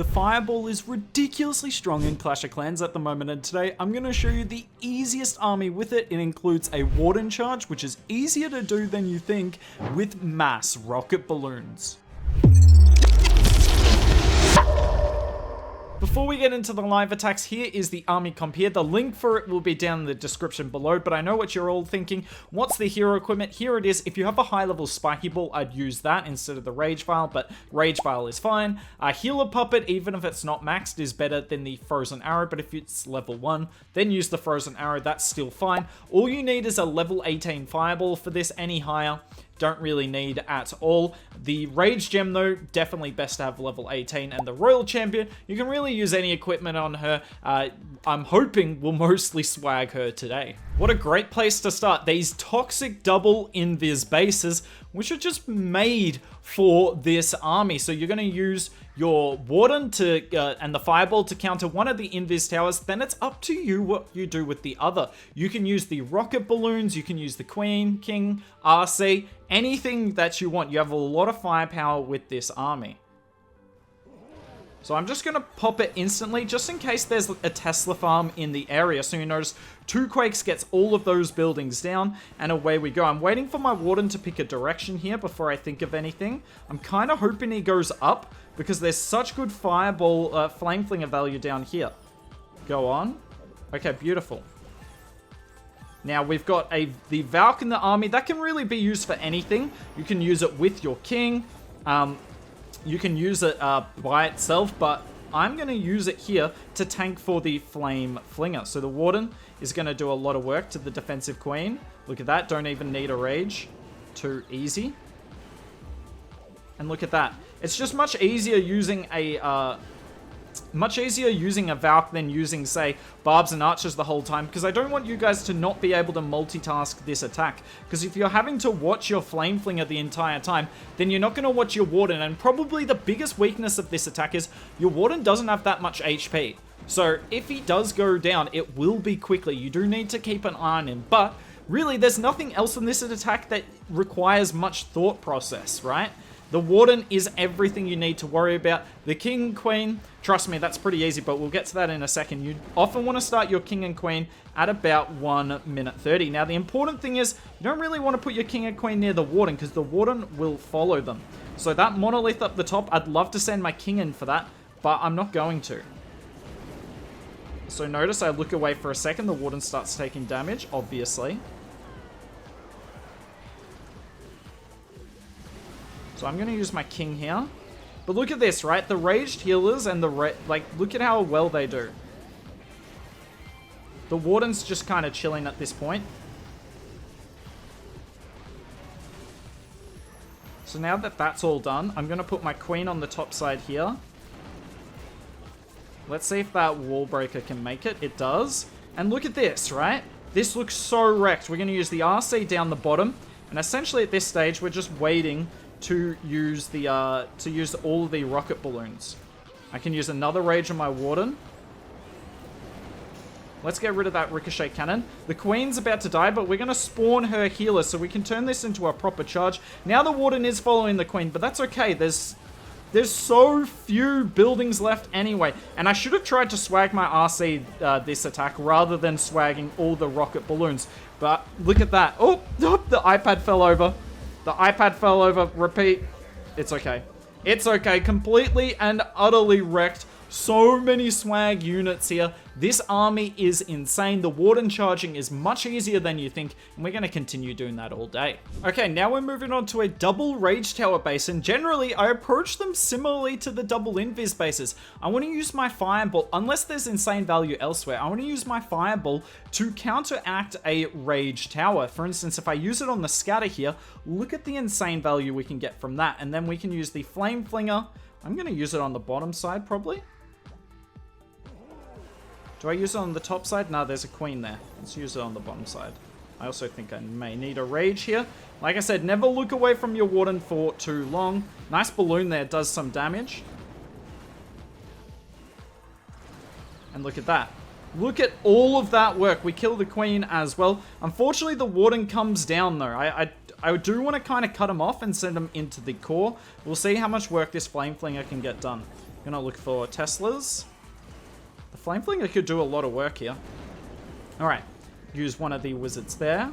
The Fireball is ridiculously strong in Clash of Clans at the moment, and today I'm going to show you the easiest army with it. It includes a Warden charge, which is easier to do than you think, with mass rocket balloons. Before we get into the live attacks, here is the army comp here. The link for it will be down in the description below, but I know what you're all thinking. What's the hero equipment? Here it is. If you have a high level spiky ball, I'd use that instead of the rage vial, but rage vial is fine. A healer puppet, even if it's not maxed, is better than the frozen arrow, but if it's level 1, then use the frozen arrow. That's still fine. All you need is a level 18 fireball for this. Any higher, don't really need at all. The Rage Gem, though, definitely best to have level 18. And the Royal Champion, you can really use any equipment on her. I'm hoping we'll mostly swag her today. What a great place to start. These toxic double invis bases, which are just made for this army. So you're going to use your Warden to and the Fireball to counter one of the invis towers. Then it's up to you what you do with the other. You can use the rocket balloons, you can use the Queen, King, RC, anything that you want. You have a lot of firepower with this army. So I'm just going to pop it instantly, just in case there's a Tesla farm in the area. So you notice 2 Quakes gets all of those buildings down, and away we go. I'm waiting for my Warden to pick a direction here before I think of anything. I'm kind of hoping he goes up, because there's such good fireball, flame flinger value down here. Go on. Okay, beautiful. Now we've got the Valk in the army. That can really be used for anything. You can use it with your King. You can use it by itself, but I'm going to use it here to tank for the Flame Flinger. So the Warden is going to do a lot of work to the defensive Queen. Look at that. Don't even need a rage. Too easy. And look at that. It's just much easier using a Valk than using, say, Barbs and Archers the whole time, because I don't want you guys to not be able to multitask this attack, because if you're having to watch your Flame Flinger the entire time, then you're not going to watch your Warden, and probably the biggest weakness of this attack is your Warden doesn't have that much HP. So if he does go down, it will be quickly. You do need to keep an eye on him, but really there's nothing else in this attack that requires much thought process, right? The Warden is everything you need to worry about. The King, Queen, trust me, that's pretty easy, but we'll get to that in a second. You often want to start your King and Queen at about 1 minute 30. Now, the important thing is you don't really want to put your King and Queen near the Warden, because the Warden will follow them. So that monolith up the top, I'd love to send my King in for that, but I'm not going to. So notice I look away for a second. The Warden starts taking damage, obviously. So I'm going to use my King here. But look at this, right? The raged healers and the look at how well they do. The Warden's just kind of chilling at this point. So now that that's all done, I'm going to put my Queen on the top side here. Let's see if that wall breaker can make it. It does. And look at this, right? This looks so wrecked. We're going to use the RC down the bottom. And essentially at this stage, we're just waiting to use all of the rocket balloons. I can use another rage on my Warden. Let's get rid of that ricochet cannon. The Queen's about to die, but we're going to spawn her healer so we can turn this into a proper charge. Now the Warden is following the Queen, but that's okay. There's so few buildings left anyway. And I should have tried to swag my RC this attack rather than swagging all the rocket balloons. But look at that. Oh, the iPad fell over. The iPad fell over. Repeat. It's okay. It's okay. Completely and utterly wrecked. So many swag units here. This army is insane. The Warden charging is much easier than you think, and we're going to continue doing that all day. Okay, now we're moving on to a double Rage Tower base, and generally I approach them similarly to the double Invis bases. I want to use my Fireball, unless there's insane value elsewhere, I want to use my Fireball to counteract a Rage Tower. For instance, if I use it on the Scatter here, look at the insane value we can get from that, and then we can use the Flame Flinger. I'm going to use it on the bottom side, probably. Do I use it on the top side? No, there's a Queen there. Let's use it on the bottom side. I also think I may need a rage here. Like I said, never look away from your Warden for too long. Nice balloon there, does some damage. And look at that. Look at all of that work. We kill the Queen as well. Unfortunately, the Warden comes down though. I do want to kind of cut him off and send him into the core. We'll see how much work this Flame Flinger can get done. Gonna look for Teslas. The Flame Flinger could do a lot of work here. Alright, use one of the wizards there.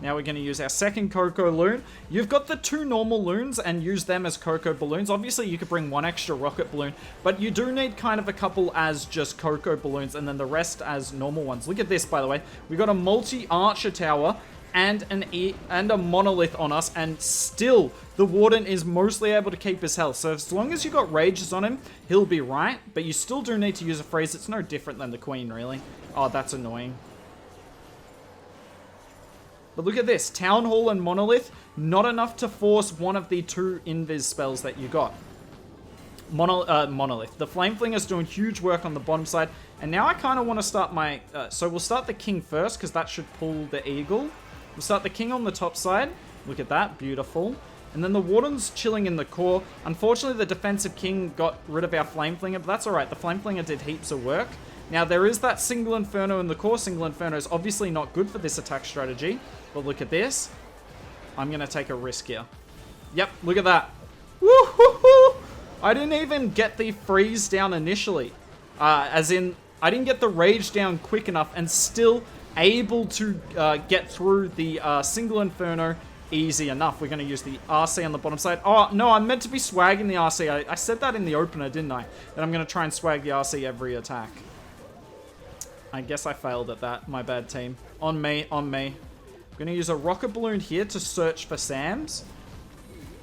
Now we're going to use our second CoC loon. You've got the 2 normal loons and use them as CoC balloons. Obviously, you could bring 1 extra rocket balloon, but you do need kind of a couple as just CoC balloons and then the rest as normal ones. Look at this, by the way. We got a multi-archer tower and a monolith on us, and still the Warden is mostly able to keep his health. So as long as you got rages on him, he'll be right, but you still do need to use a freeze. It's no different than the Queen, really. Oh, that's annoying. But look at this, Town Hall and Monolith, not enough to force one of the 2 invis spells that you got. Monolith. The Flame Flinger's doing huge work on the bottom side, and now I kind of want to start my... so we'll start the King first, because that should pull the Eagle. We'll start the King on the top side. Look at that, beautiful. And then the Warden's chilling in the core. Unfortunately, the defensive King got rid of our Flame Flinger, but that's alright. The Flame Flinger did heaps of work. Now, there is that Single Inferno in the core. Single Inferno is obviously not good for this attack strategy. But look at this. I'm going to take a risk here. Yep, look at that. Woo-hoo-hoo! I didn't even get the freeze down initially. As in, I didn't get the rage down quick enough and still able to get through the Single Inferno easy enough. We're going to use the RC on the bottom side. Oh, no, I'm meant to be swagging the RC. I said that in the opener, didn't I? That I'm going to try and swag the RC every attack. I guess I failed at that. My bad, team. On me, on me. I'm going to use a rocket balloon here to search for Sams.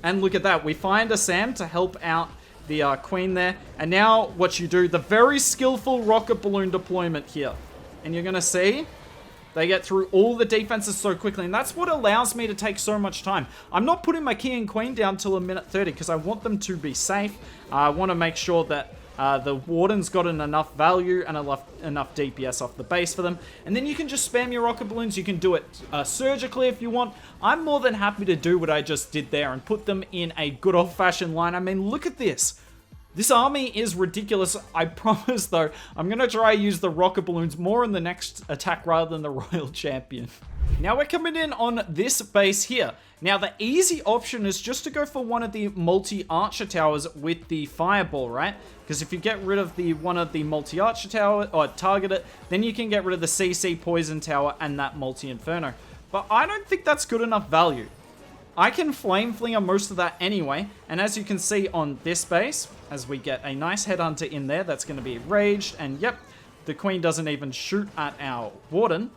And look at that. We find a Sam to help out the Queen there. And now what you do, the very skillful rocket balloon deployment here. And you're going to see they get through all the defenses so quickly. And that's what allows me to take so much time. I'm not putting my King and Queen down till 1:30 because I want them to be safe. I want to make sure that the Warden's gotten enough value and enough DPS off the base for them. And then you can just spam your rocket balloons. You can do it surgically if you want. I'm more than happy to do what I just did there and put them in a good old-fashioned line. I mean, look at this. This army is ridiculous. I promise, though, I'm going to try use the rocket balloons more in the next attack rather than the Royal Champion. Now we're coming in on this base here. Now the easy option is just to go for one of the multi-archer towers with the fireball, right? Because if you get rid of one of the multi-archer tower, or target it, then you can get rid of the CC poison tower and that multi-inferno. But I don't think that's good enough value. I can Flame Flinger most of that anyway, and as you can see on this base, as we get a nice headhunter in there, that's going to be raged, and yep, the Queen doesn't even shoot at our Warden.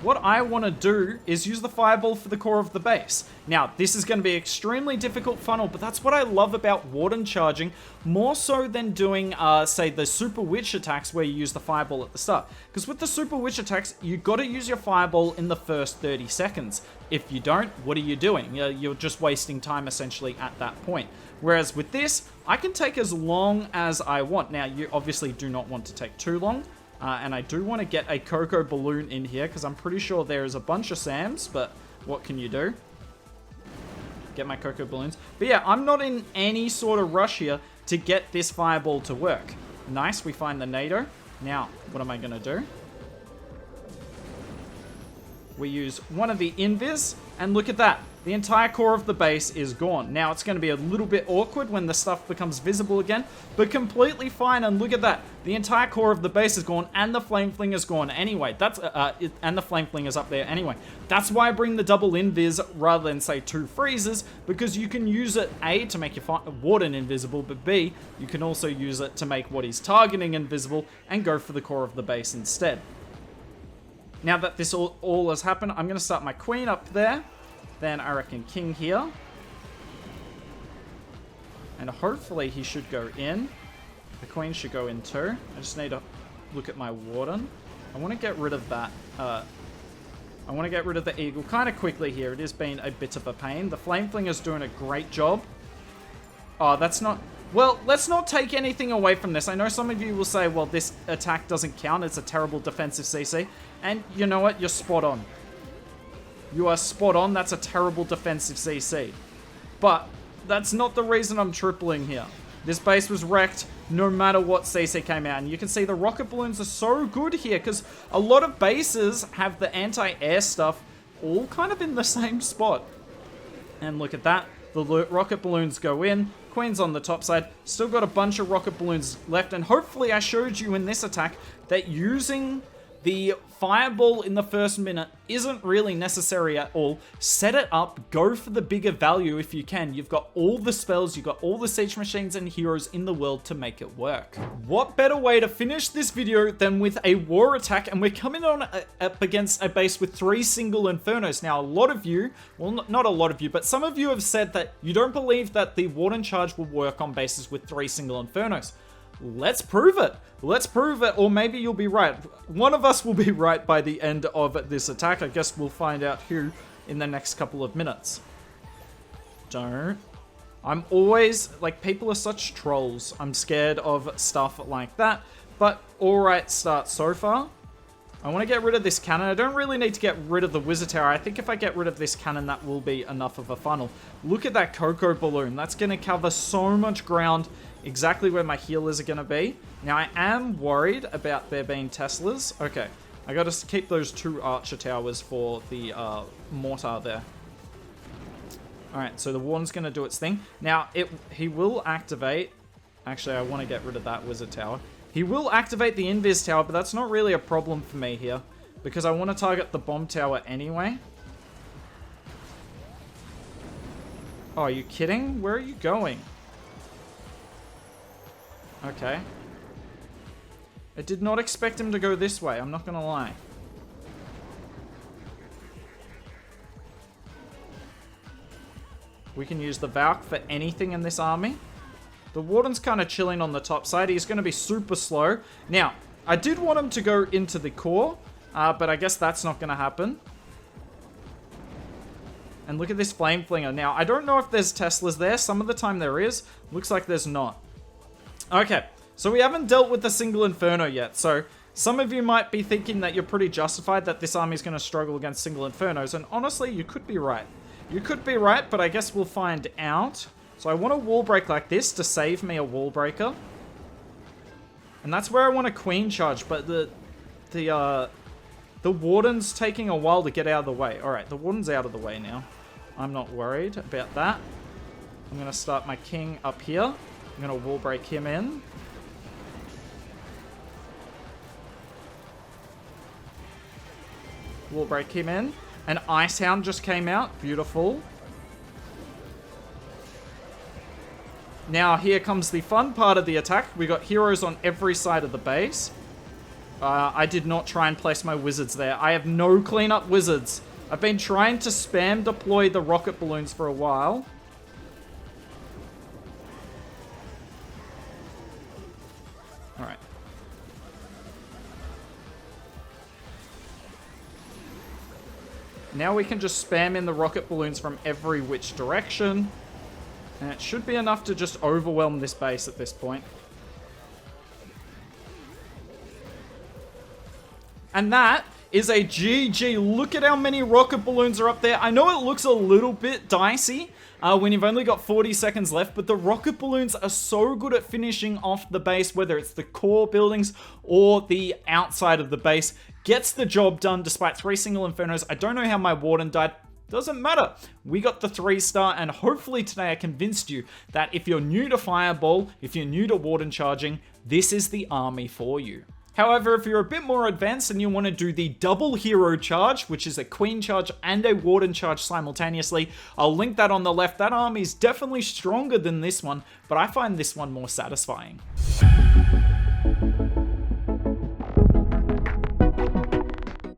What I want to do is use the fireball for the core of the base. Now, this is going to be an extremely difficult funnel, but that's what I love about Warden charging, more so than doing, say, the Super Witch attacks where you use the fireball at the start. Because with the Super Witch attacks, you've got to use your fireball in the first 30 seconds. If you don't, what are you doing? You're just wasting time, essentially, at that point. Whereas with this, I can take as long as I want. Now, you obviously do not want to take too long. And I do want to get a CoC balloon in here because I'm pretty sure there is a bunch of Sams, but what can you do? Get my CoC balloons. But yeah, I'm not in any sort of rush here to get this fireball to work. Nice, we find the NATO. Now, what am I going to do? We use one of the invis, and look at that. The entire core of the base is gone. Now, it's going to be a little bit awkward when the stuff becomes visible again, but completely fine, and look at that. The entire core of the base is gone, and the Flame Flinger's gone anyway. And the Flame Flinger's up there anyway. That's why I bring the double invis rather than, say, 2 freezes, because you can use it, A, to make your Warden invisible, but B, you can also use it to make what he's targeting invisible, and go for the core of the base instead. Now that this all has happened, I'm going to start my Queen up there. Then I reckon King here. And hopefully he should go in. The Queen should go in too. I just need to look at my Warden. I want to get rid of that. I want to get rid of the Eagle kind of quickly here. It has been a bit of a pain. The Flame Flinger's doing a great job. Oh, that's not... Well, let's not take anything away from this. I know some of you will say, well, this attack doesn't count. It's a terrible defensive CC. And you know what? You're spot on. You are spot on. That's a terrible defensive CC. But that's not the reason I'm tripling here. This base was wrecked no matter what CC came out. And you can see the rocket balloons are so good here because a lot of bases have the anti-air stuff all kind of in the same spot. And look at that. The rocket balloons go in. Queen's on the top side. Still got a bunch of rocket balloons left, and hopefully I showed you in this attack that using the fireball in the first minute isn't really necessary at all. Set it up, go for the bigger value if you can. You've got all the spells, you've got all the siege machines and heroes in the world to make it work. What better way to finish this video than with a war attack, and we're coming on up against a base with 3 single infernos. Now, a lot of you, well, not a lot of you, but some of you have said that you don't believe that the Warden charge will work on bases with 3 single infernos. Let's prove it. Let's prove it, or maybe you'll be right. One of us will be right by the end of this attack. I guess we'll find out who in the next couple of minutes. Don't. I'm always, like, people are such trolls. I'm scared of stuff like that. But, alright start so far. I want to get rid of this cannon. I don't really need to get rid of the wizard tower. I think if I get rid of this cannon, that will be enough of a funnel. Look at that CoC balloon. That's going to cover so much ground. Exactly where my healers are going to be. Now, I am worried about there being Teslas. Okay, I got to keep those 2 archer towers for the mortar there. Alright, so the Warden's going to do its thing. Now, he will activate... Actually, I want to get rid of that wizard tower. He will activate the invis tower, but that's not really a problem for me here, because I want to target the bomb tower anyway. Oh, are you kidding? Where are you going? Okay. I did not expect him to go this way, I'm not gonna lie. We can use the Valk for anything in this army. The Warden's kind of chilling on the top side. He's going to be super slow. Now, I did want him to go into the core, but I guess that's not going to happen. And look at this flame flinger. Now, I don't know if there's Teslas there. Some of the time there is. Looks like there's not. Okay, so we haven't dealt with the single Inferno yet. So, some of you might be thinking that you're pretty justified that this army is going to struggle against single Infernos. And honestly, you could be right. You could be right, but I guess we'll find out. So I want a wall break like this to save me a wall breaker. And that's where I want a queen charge, but the Warden's taking a while to get out of the way. Alright, the Warden's out of the way now. I'm not worried about that. I'm going to start my king up here. I'm going to wall break him in. Wall break him in. An Ice Hound just came out. Beautiful. Now, here comes the fun part of the attack. We got heroes on every side of the base. I did not try and place my wizards there. I have no cleanup wizards. I've been trying to spam deploy the rocket balloons for a while. Alright. Now we can just spam in the rocket balloons from every which direction. And it should be enough to just overwhelm this base at this point. And that is a GG. Look at how many rocket balloons are up there. I know it looks a little bit dicey when you've only got 40 seconds left, but the rocket balloons are so good at finishing off the base, whether it's the core buildings or the outside of the base. Gets the job done despite 3 single Infernos. I don't know how my Warden died. Doesn't matter. We got the 3-star, and hopefully today I convinced you that if you're new to Fireball, if you're new to Warden charging, this is the army for you. However, if you're a bit more advanced and you want to do the double hero charge, which is a queen charge and a Warden charge simultaneously, I'll link that on the left. That army is definitely stronger than this one, but I find this one more satisfying.